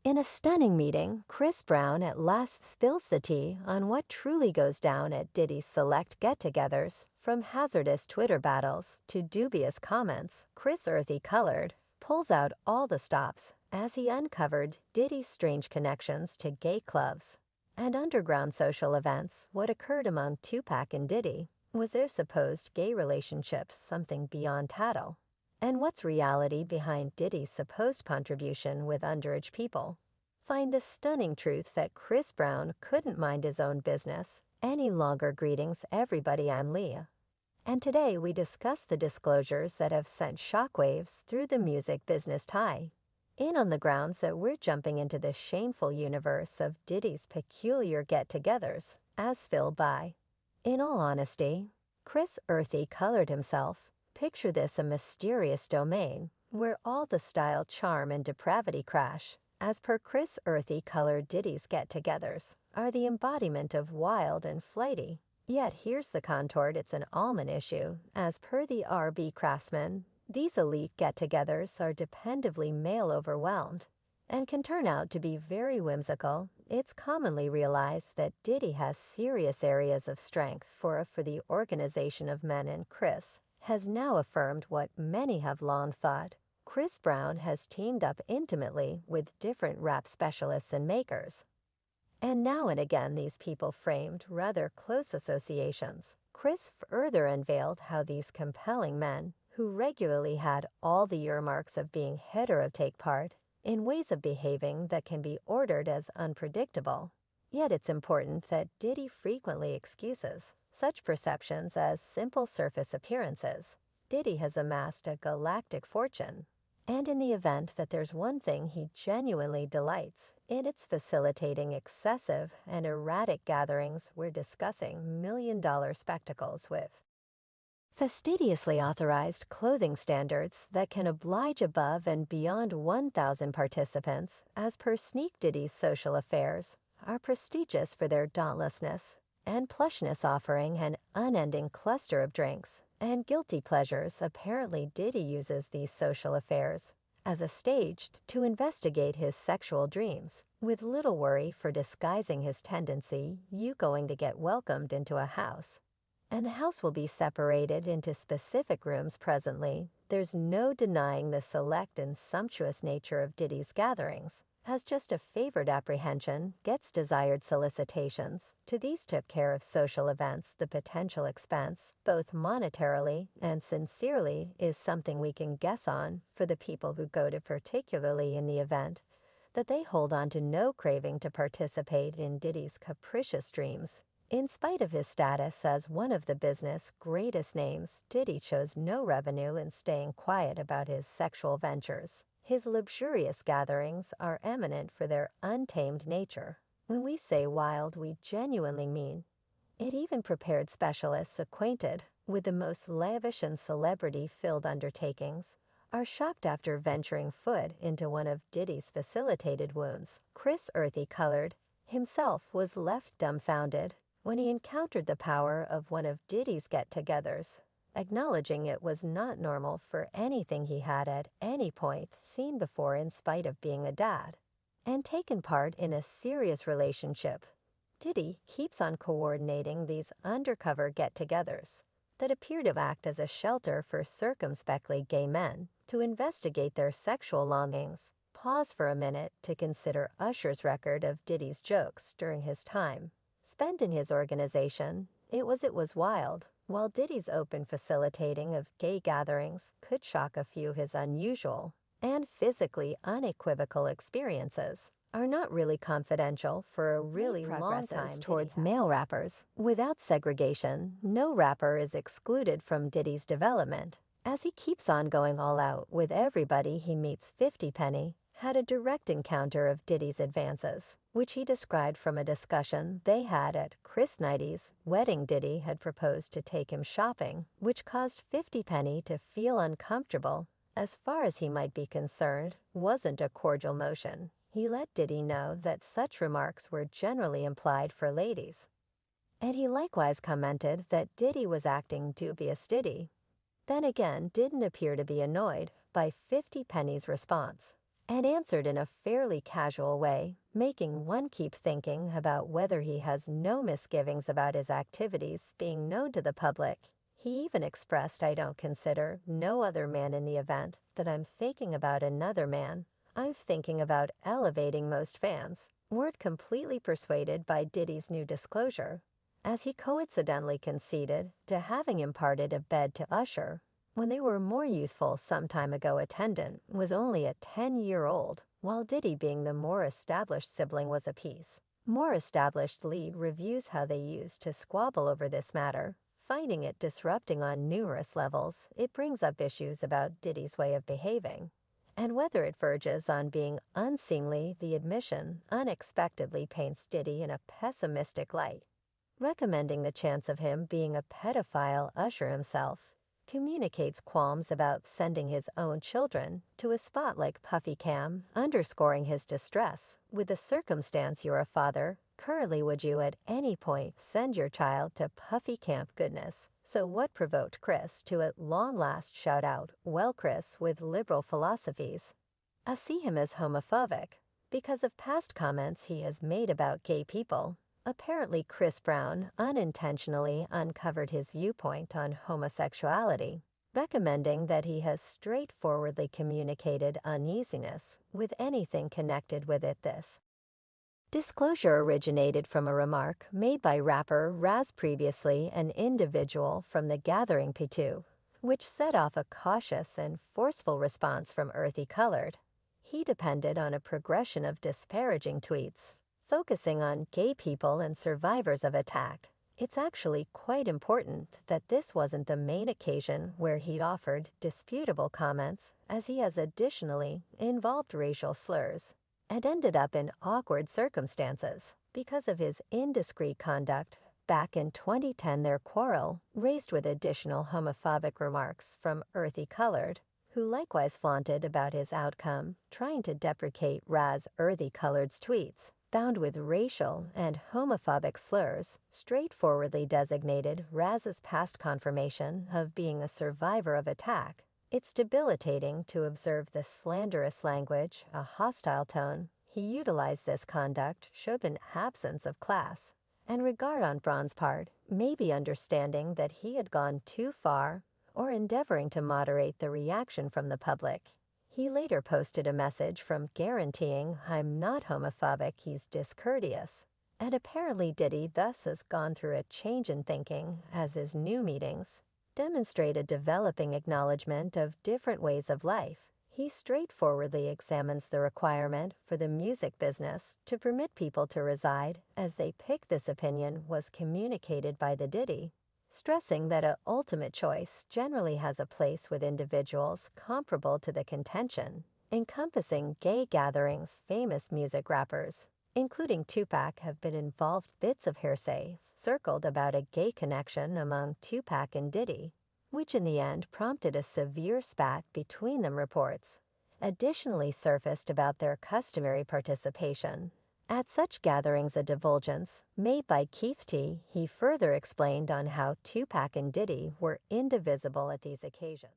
In a stunning meeting, Chris Brown at last spills the tea on what truly goes down at Diddy's select get-togethers. From hazardous Twitter battles to dubious comments, Chris, earthy-colored, pulls out all the stops as he uncovered Diddy's strange connections to gay clubs and underground social events. What occurred among Tupac and Diddy? Was their supposed gay relationship something beyond tattle? And what's reality behind Diddy's supposed contribution with underage people? Find the stunning truth that Chris Brown couldn't mind his own business any longer. Greetings, everybody, I'm Leah. And today we discuss the disclosures that have sent shockwaves through the music business. Tie in on the grounds that we're jumping into the shameful universe of Diddy's peculiar get-togethers, as filled by. In all honesty, Chris earthy-colored himself. Picture this: a mysterious domain where all the style, charm, and depravity crash. As per Chris earthy-colored, Diddy's get-togethers are the embodiment of wild and flighty. Yet here's the contort: it's an almond issue. As per the RB Craftsman, these elite get-togethers are dependably male-overwhelmed and can turn out to be very whimsical. It's commonly realized that Diddy has serious areas of strength for the organization of men, and Chris has now affirmed what many have long thought. Chris Brown has teamed up intimately with different rap specialists and makers. And now and again these people framed rather close associations. Chris further unveiled how these compelling men, who regularly had all the earmarks of being hetero, take part in ways of behaving that can be ordered as unpredictable. Yet it's important that Diddy frequently excuses such perceptions as simple surface appearances. Diddy has amassed a galactic fortune, and in the event that there's one thing he genuinely delights in, it's facilitating excessive and erratic gatherings. We're discussing million-dollar spectacles with fastidiously authorized clothing standards that can oblige above and beyond 1,000 participants. As per Sneak, Diddy's social affairs are prestigious for their dauntlessness and plushness, offering an unending cluster of drinks and guilty pleasures. Apparently, Diddy uses these social affairs as a stage to investigate his sexual dreams, with little worry for disguising his tendency. You going to get welcomed into a house, and the house will be separated into specific rooms. Presently, there's no denying the select and sumptuous nature of Diddy's gatherings. As just a favored apprehension gets desired solicitations, to these took care of social events. The potential expense, both monetarily and sincerely, is something we can guess on for the people who go to, particularly in the event that they hold on to no craving to participate in Diddy's capricious dreams. In spite of his status as one of the business' greatest names, Diddy chose no revenue in staying quiet about his sexual ventures. His luxurious gatherings are eminent for their untamed nature. When we say wild, we genuinely mean it. Even prepared specialists acquainted with the most lavish and celebrity-filled undertakings are shocked after venturing foot into one of Diddy's facilitated wounds. Chris earthy-colored himself was left dumbfounded when he encountered the power of one of Diddy's get-togethers, acknowledging it was not normal for anything he had at any point seen before, in spite of being a dad and taken part in a serious relationship. Diddy keeps on coordinating these undercover get-togethers that appear to act as a shelter for circumspectly gay men to investigate their sexual longings. Pause for a minute to consider Usher's record of Diddy's jokes during his time spent in his organization. It was wild. While Diddy's open facilitating of gay gatherings could shock a few, his unusual and physically unequivocal experiences are not really confidential for a really long time towards male rappers. Without segregation, no rapper is excluded from Diddy's development, as he keeps on going all out with everybody he meets. 50 Penny had a direct encounter of Diddy's advances, which he described from a discussion they had at Chris Knighty's wedding. Diddy had proposed to take him shopping, which caused 50 Penny to feel uncomfortable. As far as he might be concerned, wasn't a cordial motion. He let Diddy know that such remarks were generally implied for ladies, and he likewise commented that Diddy was acting dubious. Diddy then again didn't appear to be annoyed by 50 Penny's response, and answered in a fairly casual way, making one keep thinking about whether he has no misgivings about his activities being known to the public. He even expressed, "I don't consider no other man in the event that I'm thinking about another man. I'm thinking about elevating most fans." Weren't completely persuaded by Diddy's new disclosure, as he coincidentally conceded to having imparted a bed to Usher when they were more youthful some time ago. Attendant was only a 10-year-old, while Diddy, being the more established sibling, was a piece. More established lead reviews how they used to squabble over this matter, finding it disrupting on numerous levels. It brings up issues about Diddy's way of behaving, and whether it verges on being unseemly. The admission unexpectedly paints Diddy in a pessimistic light, recommending the chance of him being a pedophile. Usher himself communicates qualms about sending his own children to a spot like Puffy Cam, underscoring his distress with the circumstance. "You're a father. Currently, would you at any point send your child to Puffy Camp?" Goodness. So what provoked Chris to at long last shout out, "Well, Chris, with liberal philosophies, I see him as homophobic," because of past comments he has made about gay people. Apparently, Chris Brown unintentionally uncovered his viewpoint on homosexuality, recommending that he has straightforwardly communicated uneasiness with anything connected with it. This disclosure originated from a remark made by rapper Raz, previously an individual from The Gathering P2, which set off a cautious and forceful response from Earthy Colored. He depended on a progression of disparaging tweets, focusing on gay people and survivors of attack. It's actually quite important that this wasn't the main occasion where he offered disputable comments, as he has additionally involved racial slurs and ended up in awkward circumstances because of his indiscreet conduct. Back in 2010, their quarrel raised with additional homophobic remarks from Earthy Colored, who likewise flaunted about his outcome, trying to deprecate Raz. Earthy Colored's tweets, bound with racial and homophobic slurs, straightforwardly designated Raz's past confirmation of being a survivor of attack. It's debilitating to observe the slanderous language, a hostile tone he utilized. This conduct showed an absence of class and regard on Braun's part, maybe understanding that he had gone too far or endeavoring to moderate the reaction from the public. He later posted a message from guaranteeing, "I'm not homophobic, he's discourteous." And apparently Diddy thus has gone through a change in thinking, as his new meetings demonstrate a developing acknowledgement of different ways of life. He straightforwardly examines the requirement for the music business to permit people to reside as they pick. This opinion was communicated by the Diddy, stressing that a ultimate choice generally has a place with individuals comparable to the contention, encompassing gay gatherings. Famous music rappers, including Tupac, have been involved. Bits of hearsay circled about a gay connection among Tupac and Diddy, which in the end prompted a severe spat between them. Reports additionally surfaced about their customary participation at such gatherings, a divulgence made by Keith T. He further explained on how Tupac and Diddy were indivisible at these occasions.